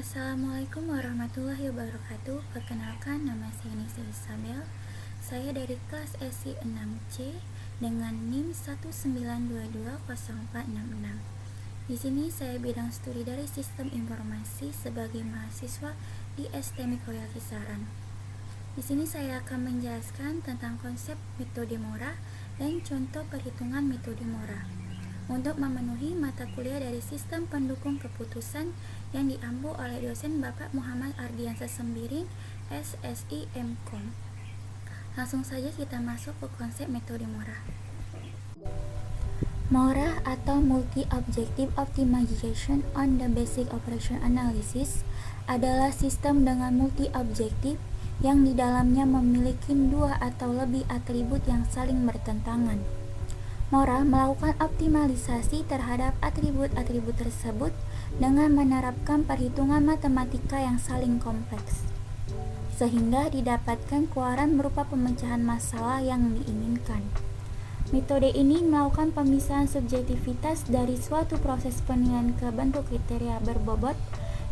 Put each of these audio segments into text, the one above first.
Assalamualaikum warahmatullahi wabarakatuh. Perkenalkan, nama saya Nisa Isabel. Saya dari kelas SI 6C dengan NIM 192204666. Di sini saya bidang studi dari Sistem Informasi sebagai mahasiswa di STMI Korea Kisaran. Di sini saya akan menjelaskan tentang konsep metode Mora dan contoh perhitungan metode Mora untuk memenuhi mata kuliah dari sistem pendukung keputusan yang diampu oleh dosen Bapak Muhammad Ardiansyah Sembiring, SSI MKOM. Langsung saja kita masuk ke konsep metode Mora. Mora atau Multi-Objective Optimization on the Basic Operation Analysis adalah sistem dengan multi-objektif yang di dalamnya memiliki dua atau lebih atribut yang saling bertentangan. Mora melakukan optimalisasi terhadap atribut-atribut tersebut dengan menerapkan perhitungan matematika yang saling kompleks, sehingga didapatkan keluaran berupa pemecahan masalah yang diinginkan. Metode ini melakukan pemisahan subjektivitas dari suatu proses penilaian ke bentuk kriteria berbobot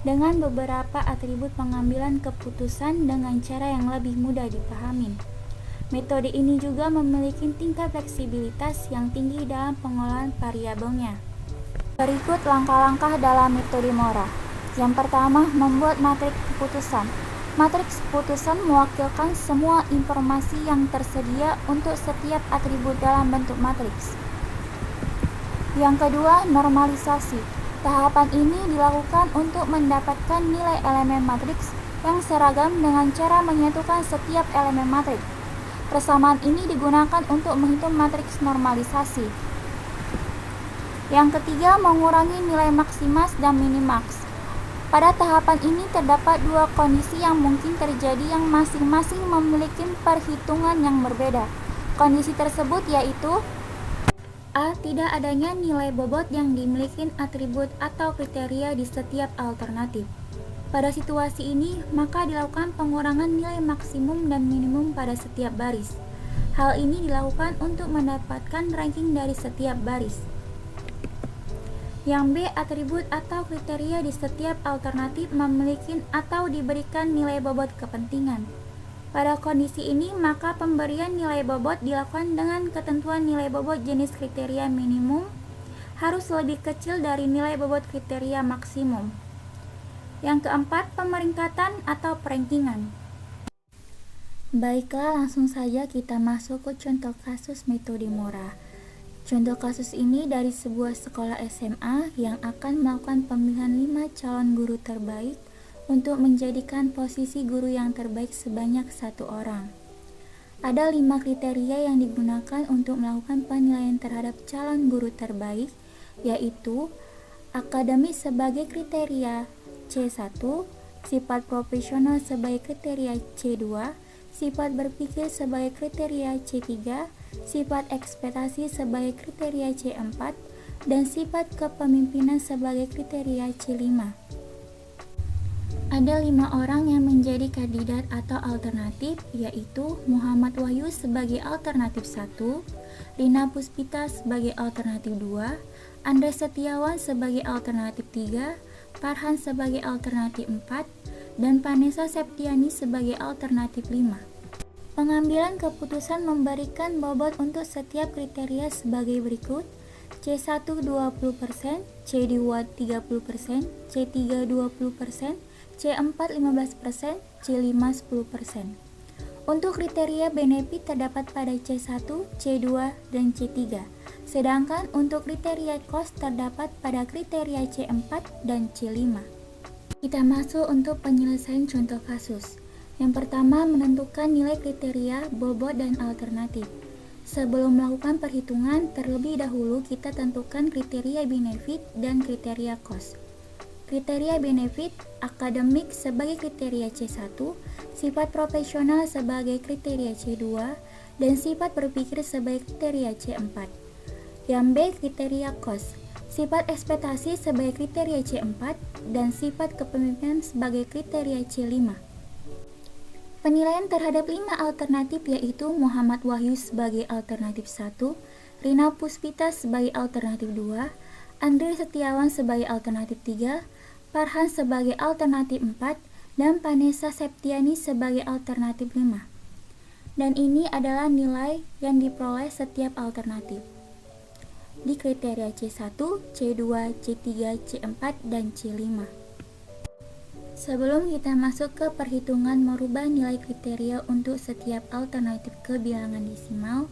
dengan beberapa atribut pengambilan keputusan dengan cara yang lebih mudah dipahami. Metode ini juga memiliki tingkat fleksibilitas yang tinggi dalam pengolahan variabelnya. Berikut langkah-langkah dalam metode Mora. Yang pertama, membuat matriks keputusan. Matriks keputusan mewakilkan semua informasi yang tersedia untuk setiap atribut dalam bentuk matriks. Yang kedua, normalisasi. Tahapan ini dilakukan untuk mendapatkan nilai elemen matriks yang seragam dengan cara menyatukan setiap elemen matriks. Persamaan ini digunakan untuk menghitung matriks normalisasi. Yang ketiga, mengurangi nilai maksimas dan minimaks. Pada tahapan ini terdapat dua kondisi yang mungkin terjadi yang masing-masing memiliki perhitungan yang berbeda. Kondisi tersebut yaitu A. Tidak adanya nilai bobot yang dimiliki atribut atau kriteria di setiap alternatif. Pada situasi ini, maka dilakukan pengurangan nilai maksimum dan minimum pada setiap baris. Hal ini dilakukan untuk mendapatkan ranking dari setiap baris. Yang B. Atribut atau kriteria di setiap alternatif memiliki atau diberikan nilai bobot kepentingan. Pada kondisi ini, maka pemberian nilai bobot dilakukan dengan ketentuan nilai bobot jenis kriteria minimum harus lebih kecil dari nilai bobot kriteria maksimum. Yang keempat, pemeringkatan atau perankingan. Baiklah, langsung saja kita masuk ke contoh kasus metode Mora. Contoh kasus ini dari sebuah sekolah SMA yang akan melakukan pemilihan 5 calon guru terbaik untuk menjadikan posisi guru yang terbaik sebanyak 1 orang. Ada 5 kriteria yang digunakan untuk melakukan penilaian terhadap calon guru terbaik, yaitu akademis sebagai kriteria C1, sifat profesional sebagai kriteria C2, sifat berpikir sebagai kriteria C3, sifat ekspektasi sebagai kriteria C4, dan sifat kepemimpinan sebagai kriteria C5. Ada 5 orang yang menjadi kandidat atau alternatif, yaitu Muhammad Wahyu sebagai alternatif 1, Rina Puspita sebagai alternatif 2, Andre Setiawan sebagai alternatif 3, Farhan sebagai alternatif 4, dan Vanessa Septiani sebagai alternatif 5. Pengambilan keputusan memberikan bobot untuk setiap kriteria sebagai berikut: C1 20%, C2 30%, C3 20%, C4 15%, C5 10%. Untuk kriteria benefit terdapat pada C1, C2, dan C3. Sedangkan untuk kriteria cost terdapat pada kriteria C4 dan C5. Kita masuk untuk penyelesaian contoh kasus. Yang pertama, menentukan nilai kriteria, bobot, dan alternatif. Sebelum melakukan perhitungan, terlebih dahulu kita tentukan kriteria benefit dan kriteria cost. Kriteria benefit, akademik sebagai kriteria C1, sifat profesional sebagai kriteria C2, dan sifat berpikir sebagai kriteria C4. Yang B, kriteria cost, sifat ekspektasi sebagai kriteria C4, dan sifat kepemimpinan sebagai kriteria C5. Penilaian terhadap 5 alternatif yaitu Muhammad Wahyu sebagai alternatif 1, Rina Puspita sebagai alternatif 2, Andre Setiawan sebagai alternatif 3, Farhan sebagai alternatif 4, dan Vanessa Septiani sebagai alternatif 5. Dan ini adalah nilai yang diperoleh setiap alternatif di kriteria C1, C2, C3, C4, dan C5. Sebelum kita masuk ke perhitungan merubah nilai kriteria untuk setiap alternatif ke bilangan desimal,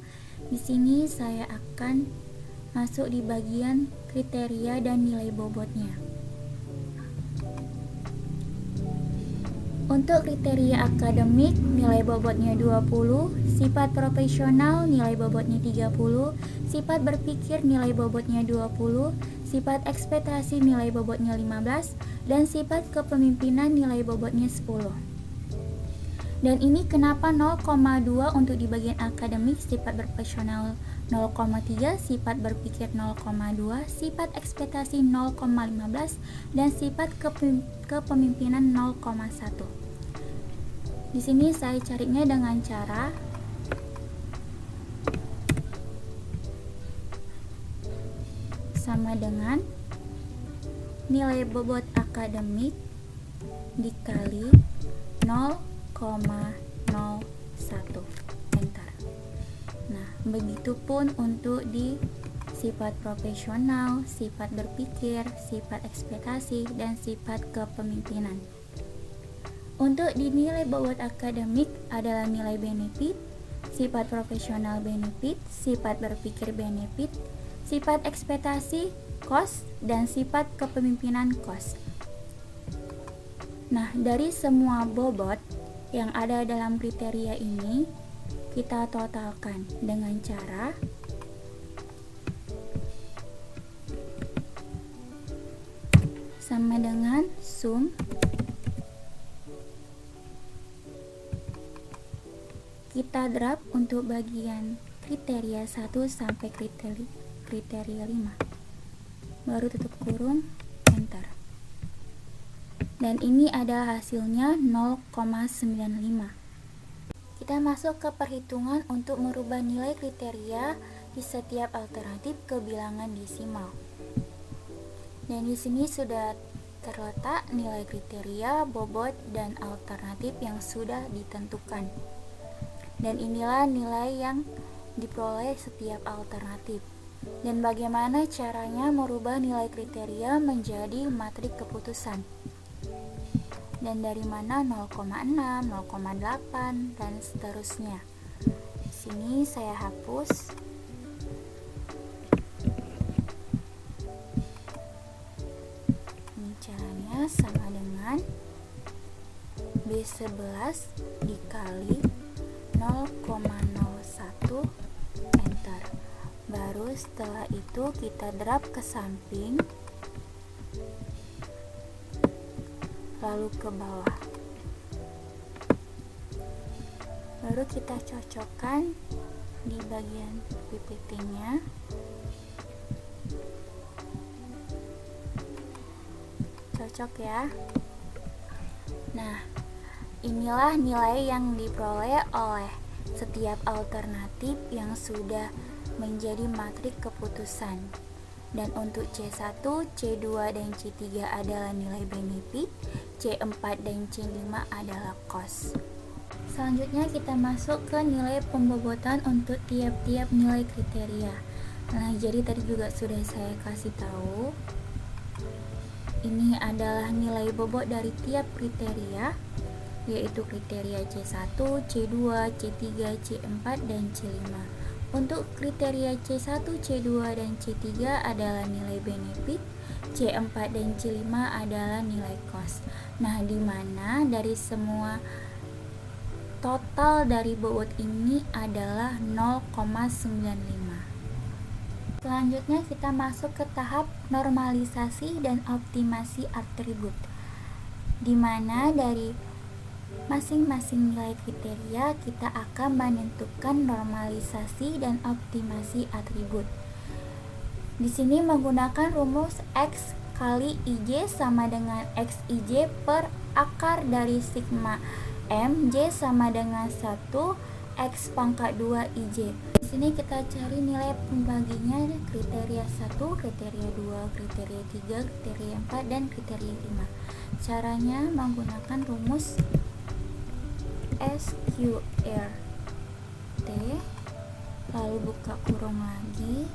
di sini saya akan masuk di bagian kriteria dan nilai bobotnya. Untuk kriteria akademik, nilai bobotnya 20, sifat profesional nilai bobotnya 30, sifat berpikir nilai bobotnya 20, sifat ekspektasi nilai bobotnya 15, dan sifat kepemimpinan nilai bobotnya 10. Dan ini kenapa 0,2 untuk di bagian akademik, sifat profesional 0,3, sifat berpikir 0,2, sifat ekspektasi 0,15, dan sifat kepemimpinan 0,1. Di sini saya carinya dengan cara sama dengan nilai bobot akademik dikali 0,01. Enter. Nah, begitupun untuk di sifat profesional, sifat berpikir, sifat ekspektasi, dan sifat kepemimpinan. Untuk di nilai bobot akademik adalah nilai benefit, sifat profesional benefit, sifat berpikir benefit, sifat ekspektasi cost, dan sifat kepemimpinan cost. Nah, dari semua bobot yang ada dalam kriteria ini, kita totalkan dengan cara sama dengan sum kita drop untuk bagian kriteria 1 sampai kriteria 5, baru tutup kurung, enter. Dan ini adalah hasilnya 0,95. Kita masuk ke perhitungan untuk merubah nilai kriteria di setiap alternatif ke bilangan desimal. Dan di sini sudah terletak nilai kriteria, bobot, dan alternatif yang sudah ditentukan. Dan inilah nilai yang diperoleh setiap alternatif. Dan bagaimana caranya merubah nilai kriteria menjadi matrik keputusan. Dan dari mana 0,6, 0,8, dan seterusnya. Di sini saya hapus. Ini caranya sama dengan B11 dikali 0,01, enter. Baru setelah itu kita drop ke samping, lalu ke bawah. Baru kita cocokkan di bagian PPT-nya. Cocok ya. Nah, inilah nilai yang diperoleh oleh setiap alternatif yang sudah menjadi matrik keputusan. Dan untuk C1, C2, dan C3 adalah nilai benefit, C4 dan C5 adalah cost. Selanjutnya kita masuk ke nilai pembobotan untuk tiap-tiap nilai kriteria. Nah, jadi tadi juga sudah saya kasih tahu. Ini adalah nilai bobot dari tiap kriteria, yaitu kriteria C1, C2, C3, C4, dan C5. Untuk kriteria C1, C2, dan C3 adalah nilai benefit, C4 dan C5 adalah nilai cost. Nah, di mana dari semua total dari bobot ini adalah 0,95. Selanjutnya kita masuk ke tahap normalisasi dan optimasi atribut, di mana dari masing-masing nilai kriteria kita akan menentukan normalisasi dan optimasi atribut. Di sini menggunakan rumus X kali IJ sama dengan XIJ per akar dari sigma M, J sama dengan 1 X pangkat 2 IJ. Di sini kita cari nilai pembaginya, kriteria 1, kriteria 2, kriteria 3, kriteria 4, dan kriteria 5. Caranya menggunakan rumus SQRT, lalu buka kurung lagi,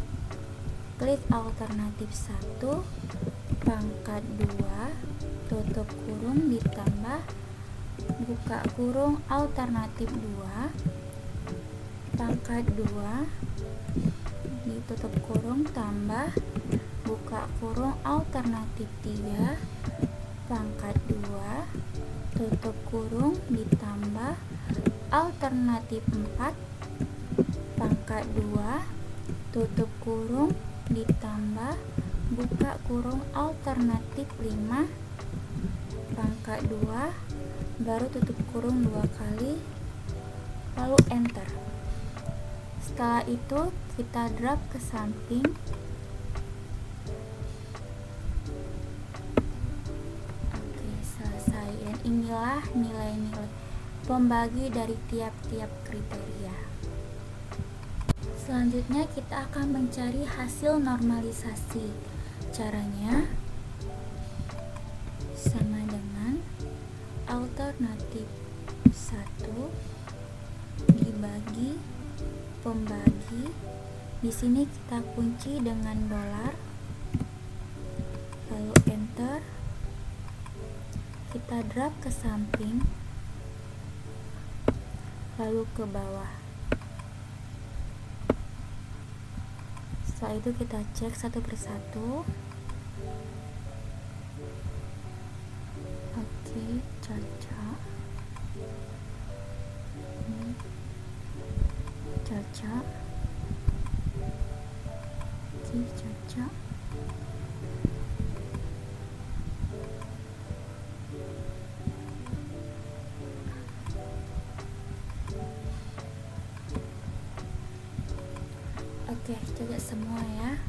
klik alternatif 1, pangkat 2, tutup kurung, ditambah buka kurung alternatif 2, pangkat 2, ditutup kurung, tambah buka kurung alternatif 3, pangkat 2, tutup kurung, ditambah alternatif 4, pangkat 2, tutup kurung, ditambah buka kurung alternatif 5, pangkat 2, baru tutup kurung 2 kali, lalu enter. Setelah itu kita drag ke samping. Oke, selesai. Dan inilah nilai-nilai pembagi dari tiap-tiap kriteria. Selanjutnya kita akan mencari hasil normalisasi. Caranya sama dengan alternatif 1 dibagi pembagi. Di sini kita kunci dengan dolar, lalu enter. Kita drag ke samping, lalu ke bawah. Setelah itu kita cek satu persatu. Oke, cocok. Ini cocok. Oke, cocok. Oke, cocok semua ya.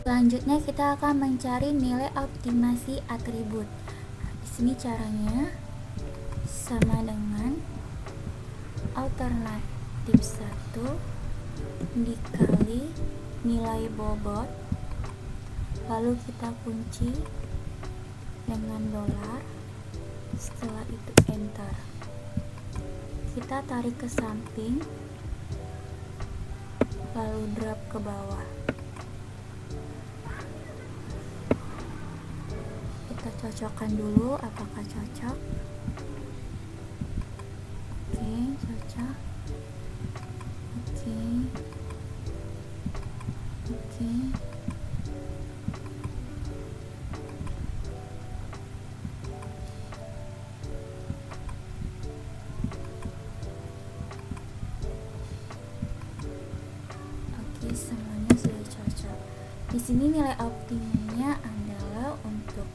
Selanjutnya kita akan mencari nilai optimasi atribut. Di sini caranya sama dengan alternatif 1 dikali nilai bobot, lalu kita kunci dengan dolar, setelah itu enter. Kita tarik ke samping, lalu drag ke bawah. Kita cocokkan dulu apakah cocok. Oke, cocok. Oke. Oke. Oke, semuanya sudah cocok. Di sini nilai optimumnya adalah untuk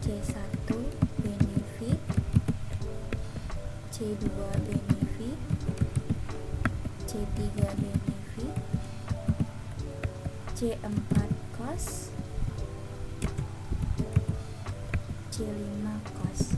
C1 benefit, C2 benefit, C3 benefit, C4 cost, C5 cost.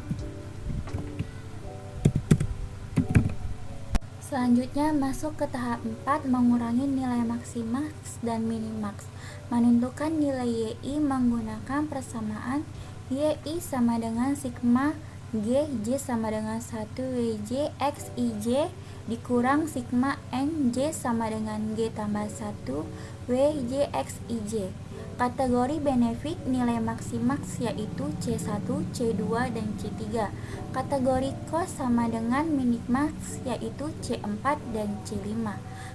Selanjutnya masuk ke tahap 4, mengurangi nilai maksimax dan minimax. Menentukan nilai YI menggunakan persamaan YI sama dengan sigma G, J sama dengan 1 WJ X IJ dikurang sigma N, J sama dengan G tambah 1 WJ X IJ. Kategori benefit nilai maksimax yaitu C1, C2, dan C3. Kategori cost sama dengan minimax yaitu C4 dan C5.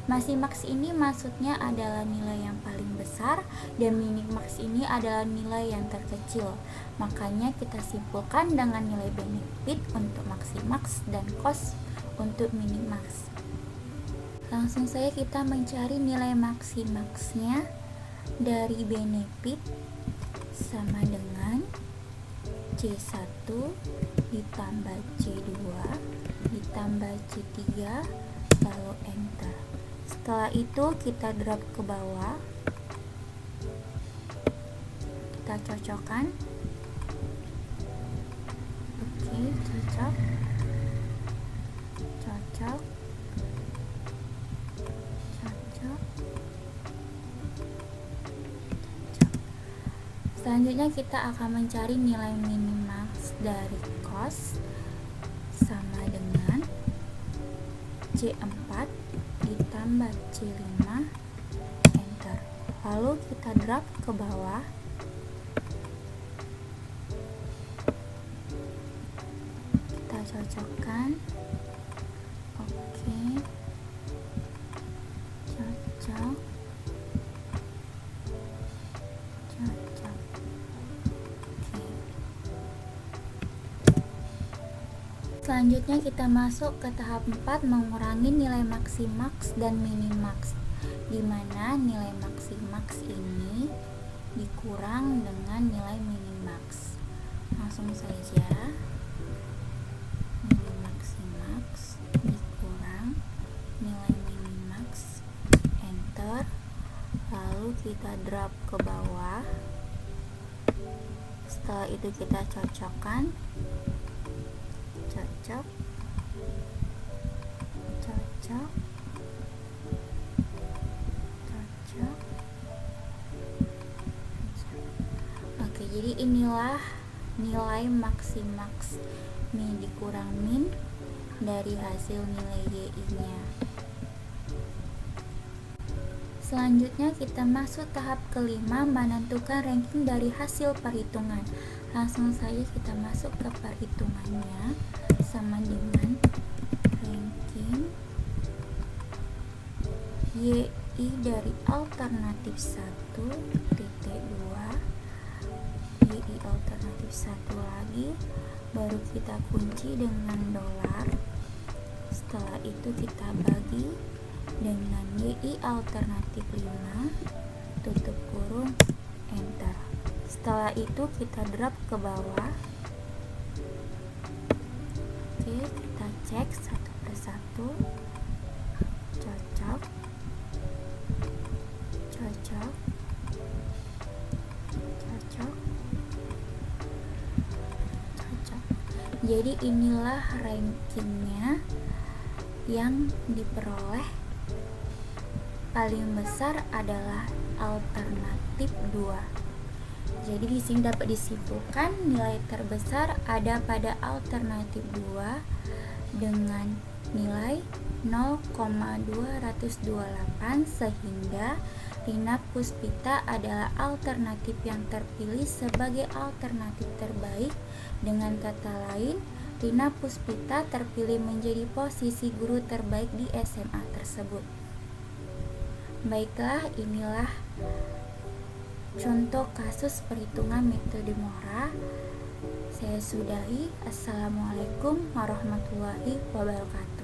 Maximax ini maksudnya adalah nilai yang paling besar dan minimax ini adalah nilai yang terkecil. Makanya kita simpulkan dengan nilai benefit untuk maximax dan cost untuk minimax. Langsung saja kita mencari nilai maximaxnya. Dari benefit sama dengan C1 ditambah C2 ditambah C3, lalu enter. Setelah itu kita drag ke bawah, kita cocokkan. Oke, cocok, cocok, cocok. Selanjutnya kita akan mencari nilai minimax dari cos sama dengan C4 ditambah C5, enter. Lalu kita drag ke bawah. Kita cocokkan. Oke. Cocok. Cocok. Oke. Selanjutnya kita masuk ke tahap 4, mengurangi nilai maksimax dan minimax, di mana nilai maksimax ini dikurang dengan nilai minimax. Langsung saja nilai maksimax dikurang nilai minimax, enter. Lalu kita drag ke bawah. Setelah itu kita cocokkan. Cocok, cocok, cocok. Oke, jadi inilah nilai maksimax min dikurang min dari hasil nilai YI-nya. Selanjutnya kita masuk tahap kelima, menentukan ranking dari hasil perhitungan. Langsung saja kita masuk ke perhitungannya, sama dengan ranking YI dari alternatif 1 titik 2, YI alternatif 1 lagi, baru kita kunci dengan dolar. Setelah itu kita bagi dengan YI alternatif 5, tutup kurung, enter. Setelah itu kita drag ke bawah. Oke, kita cek satu persatu. Cocok, cocok, cocok, cocok. Jadi inilah rankingnya yang diperoleh. Paling besar adalah alternatif 2. Jadi di sini dapat disimpulkan nilai terbesar ada pada alternatif 2 dengan nilai 0,228, sehingga Rina Puspita adalah alternatif yang terpilih sebagai alternatif terbaik. Dengan kata lain, Rina Puspita terpilih menjadi posisi guru terbaik di SMA tersebut. Baiklah, inilah contoh kasus perhitungan metode Mora. Saya sudahi. Assalamualaikum warahmatullahi wabarakatuh.